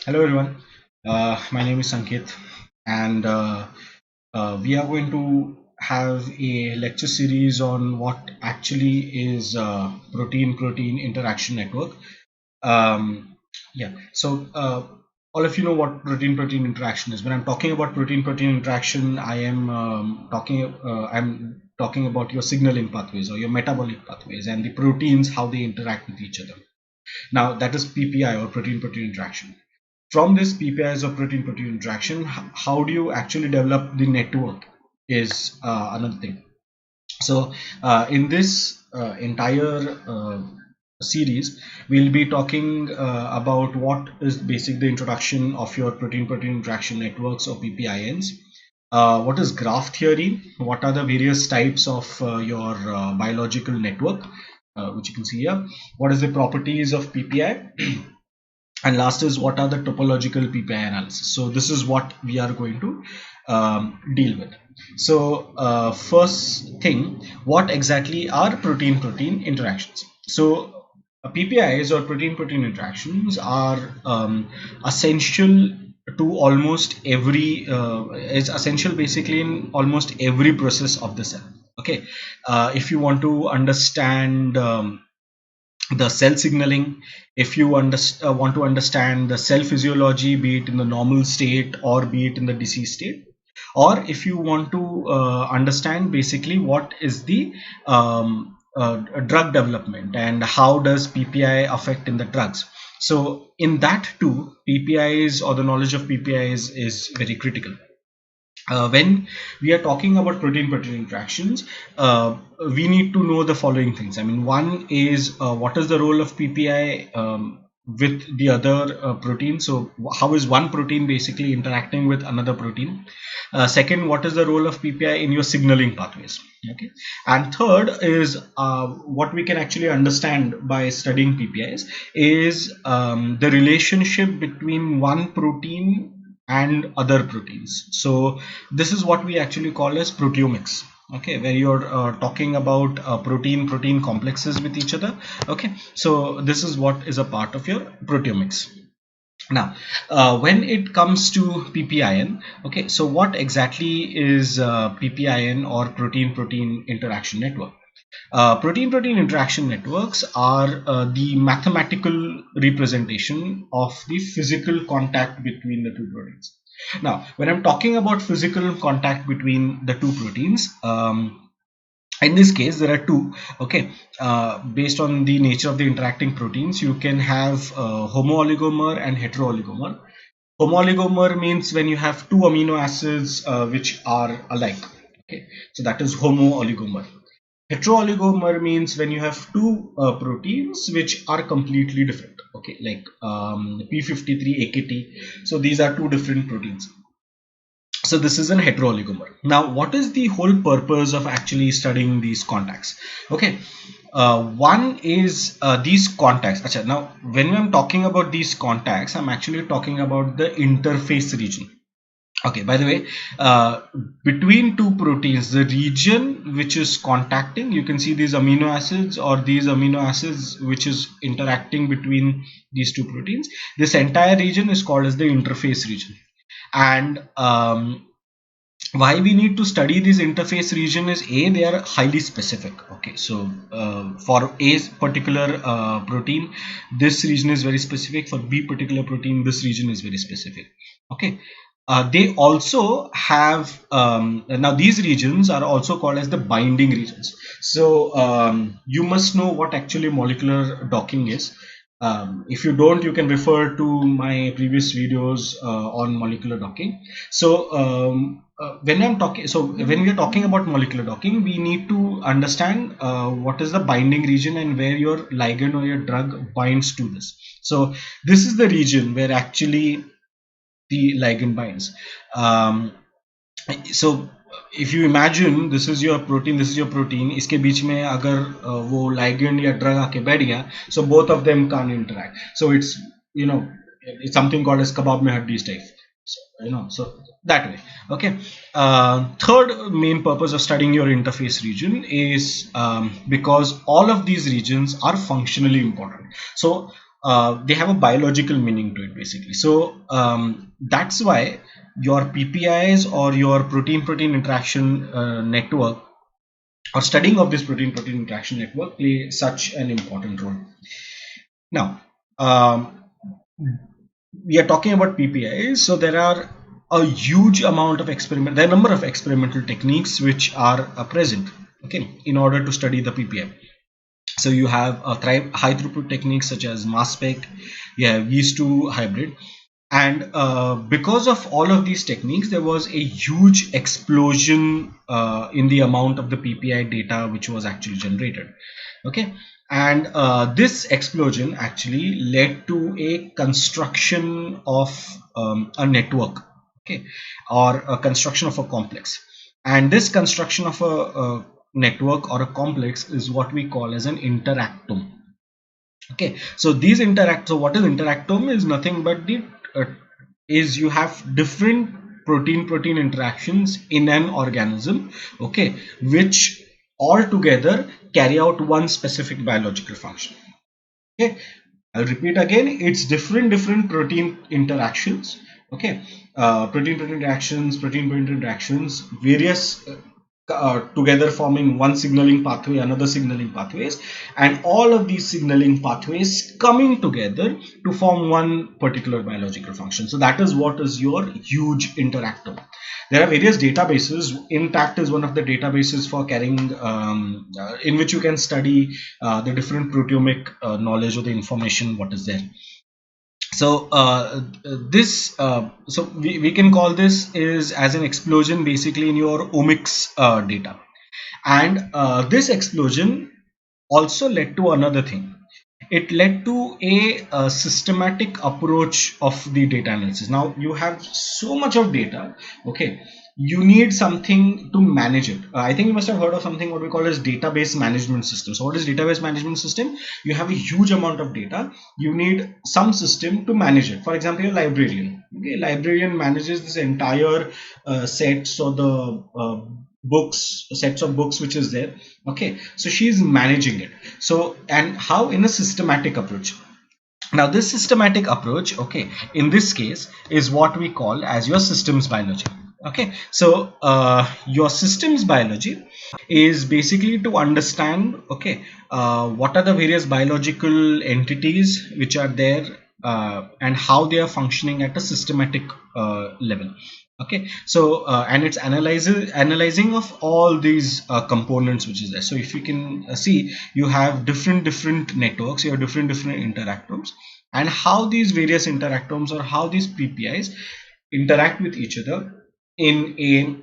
Hello everyone, my name is Sanket, and we are going to have a lecture series on what actually is protein-protein interaction network. Um, so all of you know what protein-protein interaction is. When I'm talking about protein-protein interaction, I'm talking about your signaling pathways or your metabolic pathways and the proteins, how they interact with each other. Now that is PPI or protein-protein interaction. From this PPIs or protein-protein interaction, how do you actually develop the network is another thing. So in this entire series, we'll be talking about what is basic the introduction of your protein-protein interaction networks or PPINs. What is graph theory? What are the various types of your biological network, which you can see here? What is the properties of PPI? And last is what are the topological PPI analysis. So this is what we are going to deal with. So first thing, what exactly are protein-protein interactions? So PPIs or protein-protein interactions are essential to almost every is essential basically in almost every process of the cell. Okay, if you want to understand the cell signaling, if you want to understand the cell physiology, be it in the normal state or be it in the disease state, or if you want to understand basically what is the drug development and how does PPI affect in the drugs. So in that too, PPIs or the knowledge of PPIs is very critical. When we are talking about protein-protein interactions, we need to know the following things. I mean, one is what is the role of PPI with the other protein? So, how is one protein basically interacting with another protein? Second, what is the role of PPI in your signaling pathways? Okay, and third is what we can actually understand by studying PPIs is the relationship between one protein and other proteins. So this is what we actually call as proteomics. Okay, where you're talking about protein complexes with each other. Okay, so this is what is a part of your proteomics. Now when it comes to PPIN, okay, so what exactly is PPIN or protein interaction network? Protein-protein interaction networks are the mathematical representation of the physical contact between the two proteins. Now, when I'm talking about physical contact between the two proteins, in this case, there are two. Okay, based on the nature of the interacting proteins, you can have homooligomer and heterooligomer. Homooligomer means when you have two amino acids which are alike. Okay, so that is homooligomer. Heterooligomer means when you have two proteins which are completely different. Okay, like P53 AKT. So these are two different proteins. So this is an heterooligomer. Now, what is the whole purpose of actually studying these contacts? Okay, one is these contacts. Achha, now, when I'm talking about these contacts, I'm actually talking about the interface region. Okay, by the way, between two proteins, the region which is contacting, you can see these amino acids or these amino acids which is interacting between these two proteins. This entire region is called as the interface region. And why we need to study this interface region is A, they are highly specific. Okay, so for A particular protein, this region is very specific. For B particular protein, this region is very specific. Okay, they also have now these regions are also called as the binding regions. So you must know what actually molecular docking is. If you don't, you can refer to my previous videos on molecular docking. So when we are talking about molecular docking, we need to understand what is the binding region and where your ligand or your drug binds to this. So this is the region where actually the ligand binds. Um, so if you imagine this is your protein, this is your protein, इसके बीच में अगर वो ligand या drug आके बैठ गया, so both of them can't interact. So it's, you know, it's something called as kebab mein haddis type. So, you know, so that way. Okay. Third main purpose of studying your interface region is because all of these regions are functionally important. So they have a biological meaning to it basically. So that's why your PPIs or your protein-protein interaction network, or studying of this protein-protein interaction network, play such an important role. Now, we are talking about PPIs, so there are a huge amount of experiment. There are a number of experimental techniques which are present, okay, in order to study the PPI. So you have high throughput techniques such as mass spec, you have yeast to hybrid, and because of all of these techniques, there was a huge explosion in the amount of the PPI data which was actually generated. Okay, and this explosion actually led to a construction of a network, okay, or a construction of a complex. And this construction of a network or a complex is what we call as an interactome. Okay, so these so what is interactome is nothing but the uh, is you have different protein interactions in an organism, okay, which all together carry out one specific biological function. Okay, I'll repeat again, it's different protein interactions, okay, protein interactions, various together forming one signaling pathway, another signaling pathways, and all of these signaling pathways coming together to form one particular biological function. So that is what is your huge interactome. There are various databases. Intact is one of the databases for carrying in which you can study the different proteomic knowledge or the information what is there. So we can call this is as an explosion basically in your omics data, and this explosion also led to another thing. It led to a systematic approach of the data analysis. Now you have so much of data, okay, you need something to manage it. I think you must have heard of something what we call as database management system. So what is database management system? You have a huge amount of data, you need some system to manage it. For example, a librarian, okay, librarian manages this entire sets or the books, sets of books which is there, okay, so she's managing it. So, and how? In a systematic approach. Now this systematic approach, okay, in this case is what we call as your systems biology. Okay, so your systems biology is basically to understand, okay, what are the various biological entities which are there, and how they are functioning at a systematic level. Okay, so and it's analyzing of all these components which is there. So if you can see, you have different networks, you have different interactomes, and how these various interactomes or how these PPIs interact with each other in a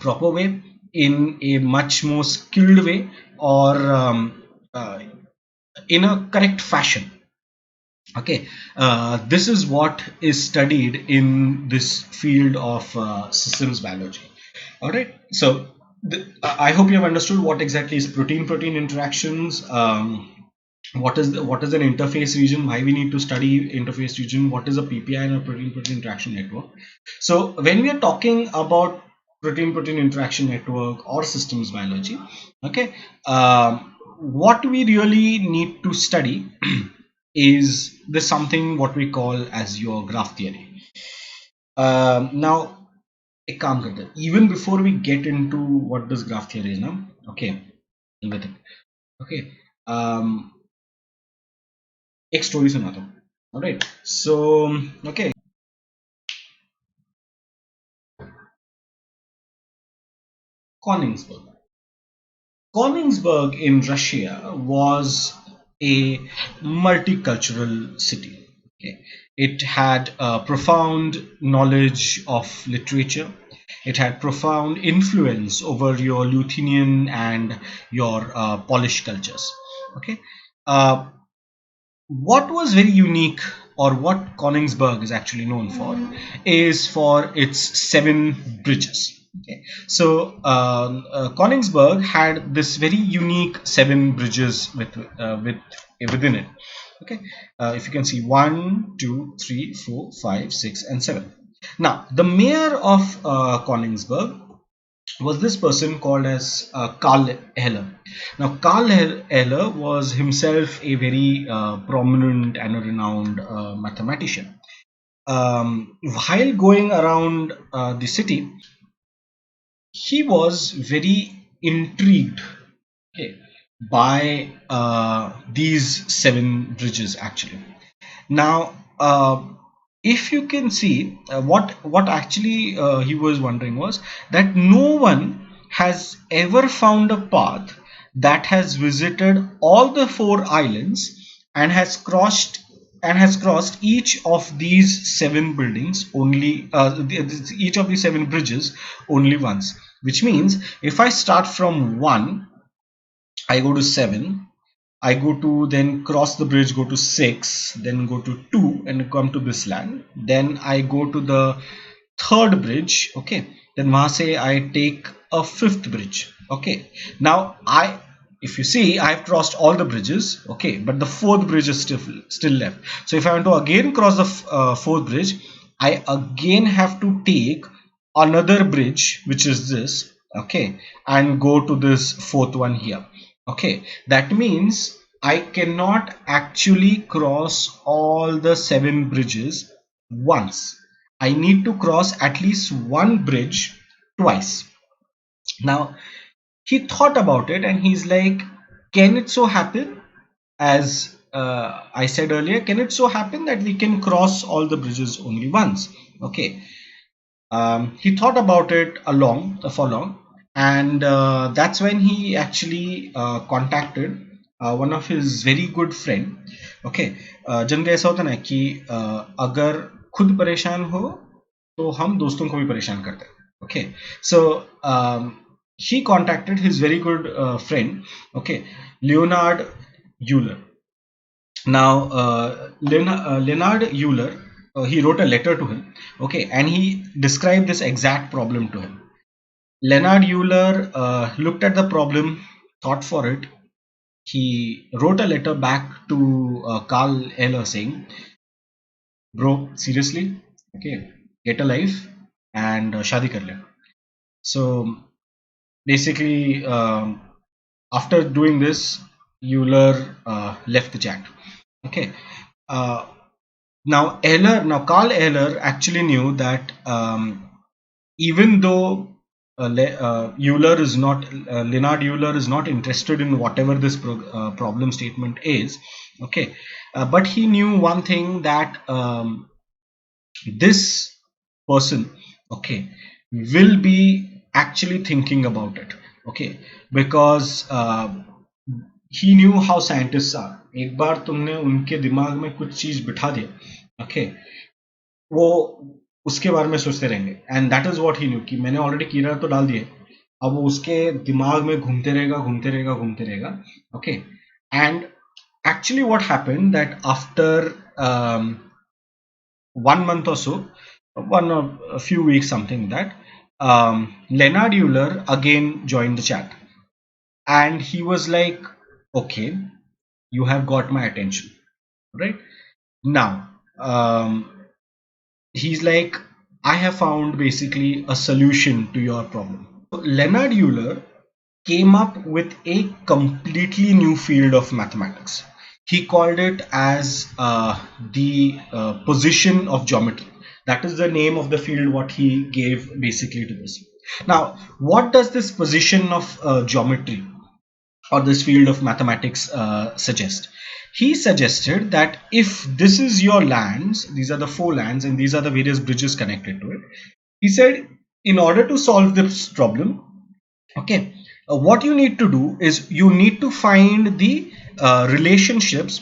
proper way, in a much more skilled way, or in a correct fashion. Okay, this is what is studied in this field of systems biology. All right, so I hope you have understood what exactly is protein interactions. What is an interface region, why we need to study interface region, what is a PPI and a protein interaction network. So when we are talking about protein interaction network or systems biology, okay, what we really need to study is this something what we call as your graph theory. Now एक काम करते हैं, even before we get into what this graph theory is now, okay, with it, okay, एक story सुनाता हूँ. Alright, so okay, Königsberg. Königsberg in Russia was a multicultural city. Okay. It had a profound knowledge of literature. It had profound influence over your Lithuanian and your Polish cultures. Okay. Uh, what was very unique, or what Königsberg is actually known for, is for its 7 bridges. Okay, so Königsberg had this very unique 7 bridges within it. Okay, if you can see 1, 2, 3, 4, 5, 6, and 7. Now the mayor of Königsberg was this person called as Carl Heller. Now, Carl Heller was himself a very prominent and a renowned mathematician. While going around the city, he was very intrigued, okay, by these seven bridges actually. Now, if you can see, what actually he was wondering was that no one has ever found a path that has visited all the four islands and has crossed each of these seven buildings only each of these seven bridges only once. Which means if I start from 1, I go to 7, I go to then cross the bridge, go to 6, then go to 2 and come to this land. Then I go to the third bridge, okay. Then wahan se I take a fifth bridge, okay. Now if you see, I've crossed all the bridges, okay, but the fourth bridge is still left. So if I want to again cross the fourth bridge, I again have to take another bridge, which is this, okay, and go to this fourth one here. Okay, that means I cannot actually cross all the seven bridges once. I need to cross at least one bridge twice. Now, he thought about it and he's like, can it so happen, as I said earlier, can it so happen that we can cross all the bridges only once? Okay. He thought about it for long, and that's when he actually contacted one of his very good friend. Okay, generally ऐसा होता है ना कि अगर खुद परेशान हो तो हम दोस्तों को भी परेशान करते हैं. Okay, so he contacted his very good friend, okay, Leonard Euler. Now, Leonard Euler, he wrote a letter to him, okay, and he described this exact problem to him. Leonard Euler looked at the problem, thought for it. He wrote a letter back to Carl Eller saying, "Bro, seriously, okay, get a life and shadi kar le." So basically, after doing this, Euler left the chat. Okay. Uh, Now Carl Eller actually knew that even though Euler is not, Leonard Euler is not interested in whatever this problem statement is, okay, but he knew one thing, that this person, okay, will be actually thinking about it, okay, because he knew how scientists are. एक बार तुमने उनके दिमाग में कुछ चीज बिठा दे, okay, वो उसके बारे में सोचते रहेंगे. And that is what he new कि मैंने ऑलरेडी कीड़ा तो डाल दिए, अब वो उसके दिमाग में घूमते रहेगा घूमते रहेगा घूमते रहेगा. Okay, and actually what happened that after 1 month or so, one or a few weeks, something like that, Leonard Euler again joined the chat, and he was like, okay, you have got my attention, right? Now, he's like, I have found basically a solution to your problem. So Leonard Euler came up with a completely new field of mathematics. He called it as the position of geometry. That is the name of the field what he gave basically to this. Now, what does this position of geometry or this field of mathematics suggest? He suggested that if this is your lands, these are the four lands and these are the various bridges connected to it. He said, in order to solve this problem, okay, what you need to do is you need to find the relationships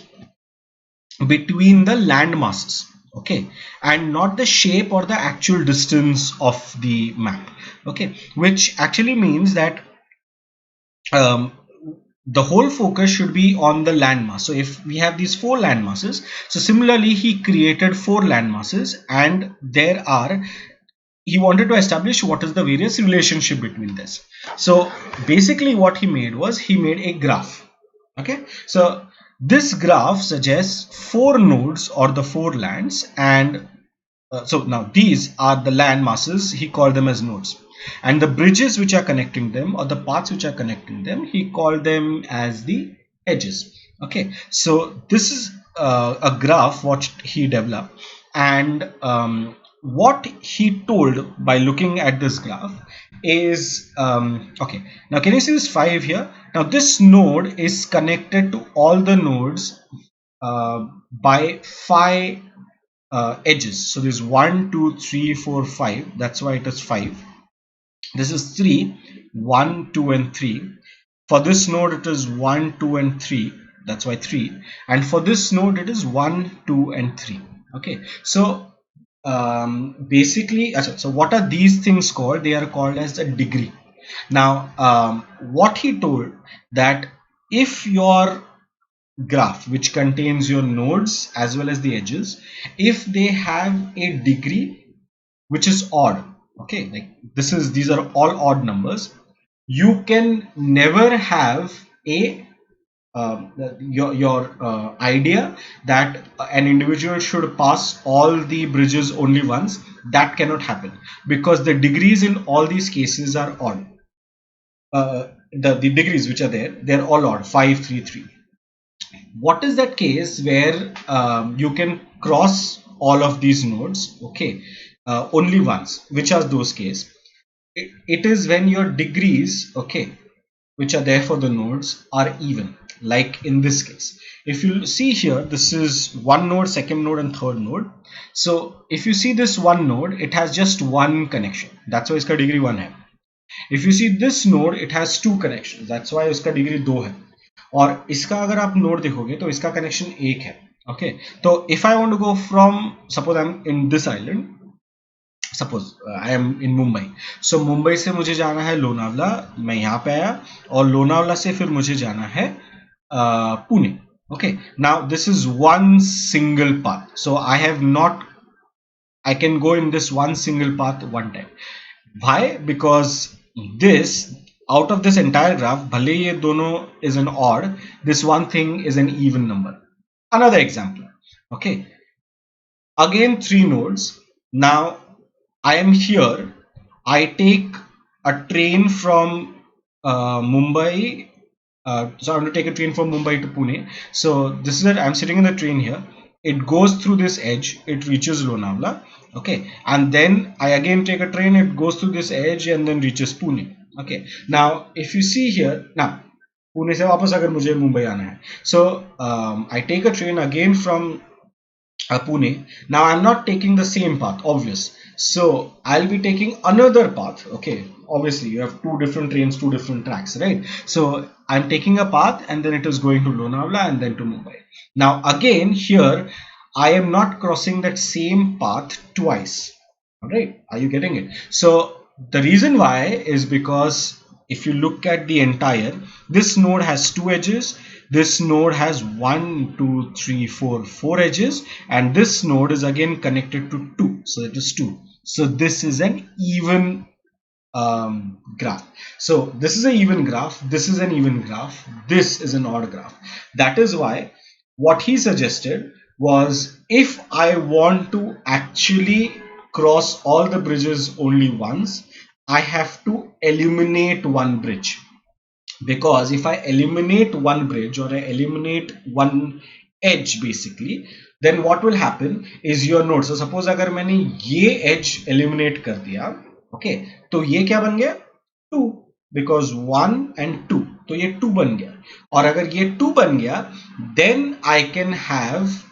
between the land masses, okay, and not the shape or the actual distance of the map, okay, which actually means that um, the whole focus should be on the land mass. So if we have these four land masses, so similarly he created four land masses, and he wanted to establish what is the various relationship between this. So basically what he made was he made a graph. Okay, so this graph suggests four nodes or the four lands, and so now these are the land masses, he called them as nodes. and the bridges which are connecting them, or the paths which are connecting them, he called them as the edges. Okay, so this is a graph what he developed, and what he told by looking at this graph is okay, now can you see this 5 here? Now this node is connected to all the nodes by 5 edges. So there's 1 2 3 4 5, that's why it is 5. This is 3, 1 2 and 3. For this node it is 1 2 and 3, that's why 3. And for this node it is 1 2 and 3. Okay, so basically, so what are these things called? They are called as the degree. Now what he told, that if your graph which contains your nodes as well as the edges, if they have a degree which is odd, okay, like these are all odd numbers, you can never have a your idea that an individual should pass all the bridges only once. That cannot happen, because the degrees in all these cases are odd. The degrees which are there, they're all odd, 5 3 3. What is that case where you can cross all of these nodes, okay, only once? Which are those cases? It is when your degrees, okay, which are there for the nodes are even, like in this case. If you see here, this is one node, second node and third node. So if you see this one node, it has just one connection, that's why इसका degree 1 है. If you see this node, it has two connections, that's why उसका degree 2 है. और इसका अगर आप node देखोगे तो इसका कनेक्शन 1 है. ओके, तो if I want to go from, suppose I am in this island, suppose I am in Mumbai. So Mumbai से मुझे जाना है लोनावला, मैं यहाँ पे आया, और लोनावला से फिर मुझे जाना है Pune. Okay, now this is one single path, so I have not, I can go in this one single path one time. Why? Because this, out of this entire graph, bhale ye dono is an odd, this one thing is an even number. Another example. Okay, again 3 nodes. Now I am here, I take a train from Mumbai. So I want to take a train from Mumbai to Pune. So this is that I'm sitting in the train here. It goes through this edge, it reaches Lonavala. Okay, and then I again take a train, it goes through this edge and then reaches Pune. Okay, now if you see here, now Pune से वापस अगर मुझे मुंबई आना है, so I take a train again from Pune. Now I'm not taking the same path, obvious. So I'll be taking another path. Okay, obviously you have two different trains, two different tracks, right? So I'm taking a path and then it is going to Lonavala and then to Mumbai. Now again here, I am not crossing that same path twice. All right, are you getting it? So the reason why is because if you look at the entire, this node has two edges, this node has 1 2 3 4 4 edges, and this node is again connected to 2, so it is 2. So this is an even graph. So this is an even graph, this is an even graph, this is an odd graph. That is why what he suggested was, if I want to actually cross all the bridges only once, I have to eliminate one bridge. Because if I eliminate one bridge, or I eliminate one edge basically, then what will happen is your node. So suppose अगर मैंने ये edge eliminate कर दिया, okay, तो ये क्या बन गया 2, because 1 and 2, तो ये 2 बन गया. और अगर ये 2 बन गया, then I can have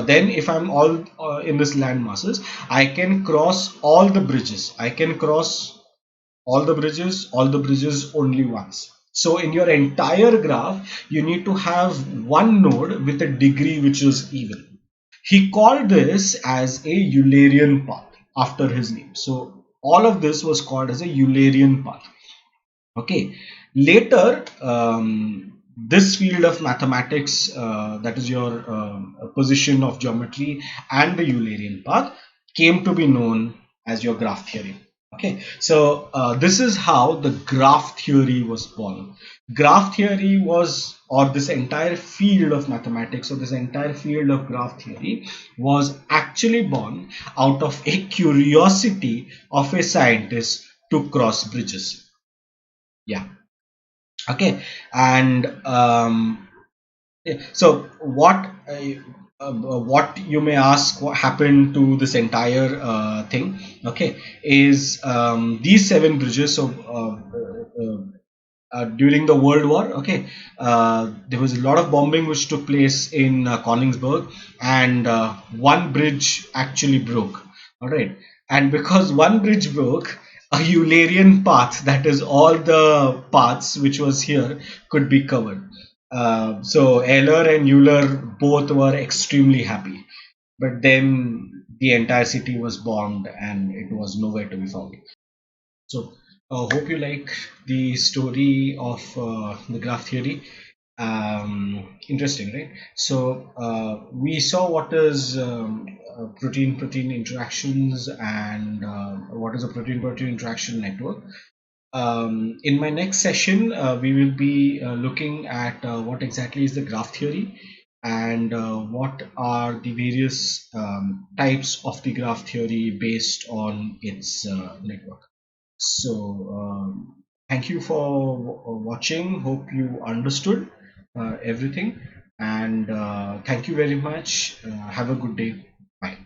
then if I'm all in this land masses, I can cross all the bridges. I can cross all the bridges only once. So in your entire graph, you need to have one node with a degree which is even. He called this as a Eulerian path after his name. So all of this was called as a Eulerian path. Okay. Later, this field of mathematics, that is your position of geometry and the Eulerian path, came to be known as your graph theory. Okay, so this is how the graph theory was born. Graph theory was, or this entire field of mathematics, or this entire field of graph theory was actually born out of a curiosity of a scientist to cross bridges. Yeah. Okay, and yeah, so what you may ask, what happened to this entire thing? Okay, is these seven bridges. So during the World War, okay, there was a lot of bombing which took place in Konigsberg, and one bridge actually broke. All right, and because one bridge broke, a Eulerian path, that is all the paths which was here, could be covered. So Eller and Euler both were extremely happy, but then the entire city was bombed and it was nowhere to be found. So, hope you like the story of the graph theory. Interesting, right? So, we saw what is protein-protein interactions and what is a protein-protein interaction network. In my next session, we will be looking at what exactly is the graph theory and what are the various types of the graph theory based on its network. So, thank you for watching. Hope you understood everything. And thank you very much. Have a good day. Bye.